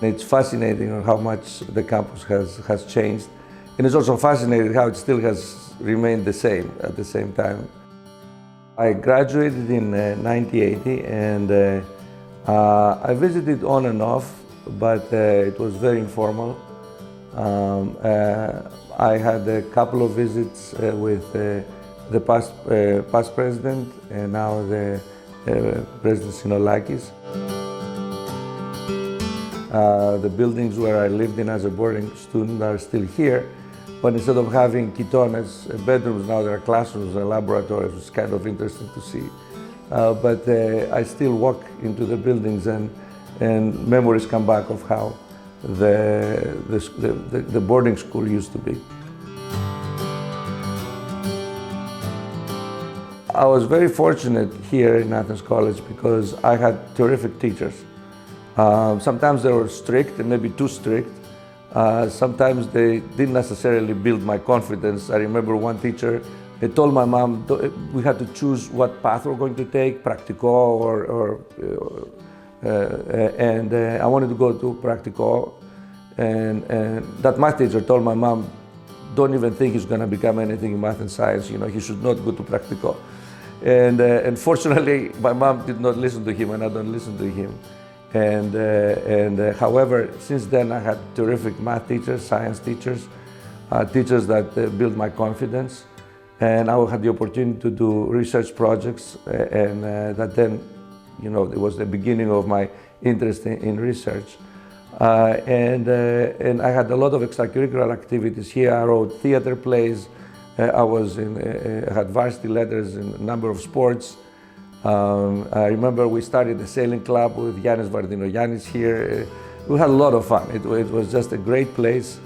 It's fascinating how much the campus has changed. And it's also fascinating how it still has remained the same at the same time. I graduated in 1980 and I visited on and off, but it was very informal. I had a couple of visits with the past president and now the President Sinolakis. The buildings where I lived in as a boarding student are still here, but instead of having kitones, bedrooms, now there are classrooms and laboratories, which is kind of interesting to see. But I still walk into the buildings and memories come back of how the boarding school used to be. I was very fortunate here in Athens College because I had terrific teachers. Sometimes they were strict and maybe too strict. Sometimes they didn't necessarily build my confidence. I remember one teacher, they told my mom we had to choose what path we're going to take, practico and I wanted to go to practico. And that math teacher told my mom, don't even think he's going to become anything in math and science, you know, he should not go to practico. And fortunately, my mom did not listen to him and I don't listen to him. However, since then I had terrific math teachers, science teachers, teachers that built my confidence, and I had the opportunity to do research projects, and that then, you know, it was the beginning of my interest in research. And I had a lot of extracurricular activities here. I wrote theater plays, I had varsity letters in a number of sports. I remember we started a sailing club with Yannis Vardinogiannis here. We had a lot of fun. It was just a great place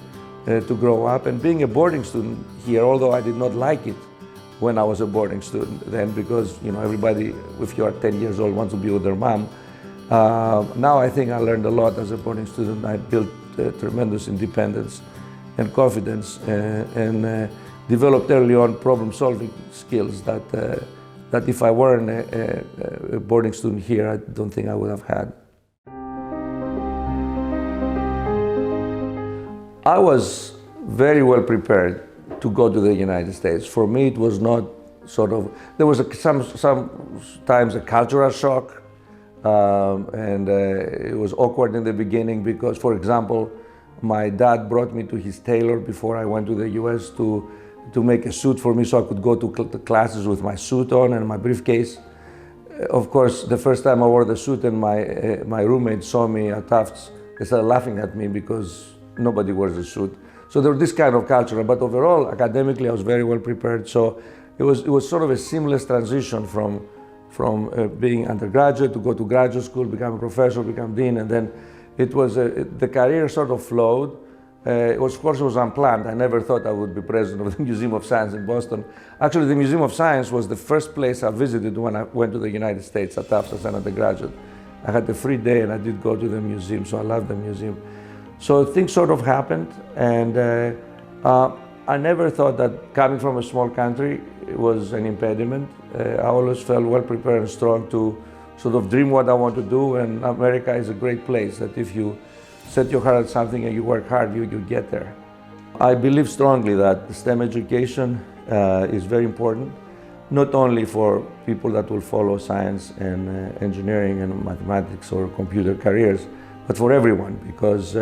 to grow up. And being a boarding student here, although I did not like it when I was a boarding student then, because you know everybody, if you are 10 years old, wants to be with their mom. Now I think I learned a lot as a boarding student. I built tremendous independence and confidence and developed early on problem-solving skills that if I weren't a boarding student here, I don't think I would have had. I was very well prepared to go to the United States. For me, it was not sort of, there was sometimes a cultural shock, and it was awkward in the beginning because, for example, my dad brought me to his tailor before I went to the US to make a suit for me so I could go to classes with my suit on and my briefcase. Of course, the first time I wore the suit and my roommate saw me at Tufts, they started laughing at me because nobody wears a suit. So there was this kind of culture, but overall, academically, I was very well prepared. So it was sort of a seamless transition from being undergraduate to go to graduate school, become a professor, become dean, and then it was the career sort of flowed. Of course, it was unplanned. I never thought I would be president of the Museum of Science in Boston. Actually, the Museum of Science was the first place I visited when I went to the United States at Tufts as an undergraduate. I had a free day and I did go to the museum, so I loved the museum. So things sort of happened, and I never thought that coming from a small country was an impediment. I always felt well prepared and strong to sort of dream what I want to do, and America is a great place that if you set your heart at something and you work hard, you get there. I believe strongly that STEM education is very important, not only for people that will follow science and engineering and mathematics or computer careers, but for everyone, because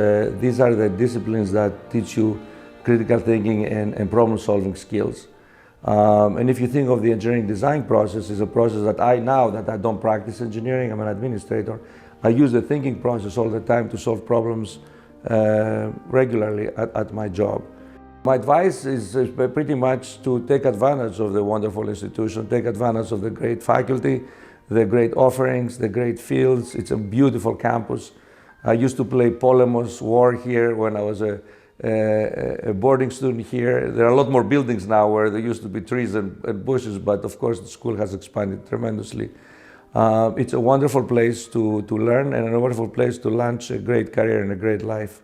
these are the disciplines that teach you critical thinking and problem-solving skills. And if you think of the engineering design process, it's a process that now that I don't practice engineering, I'm an administrator, I use the thinking process all the time to solve problems regularly at my job. My advice is pretty much to take advantage of the wonderful institution, take advantage of the great faculty, the great offerings, the great fields. It's a beautiful campus. I used to play Polemos War here when I was a boarding student here. There are a lot more buildings now where there used to be trees and bushes, but of course the school has expanded tremendously. It's a wonderful place to learn and a wonderful place to launch a great career and a great life.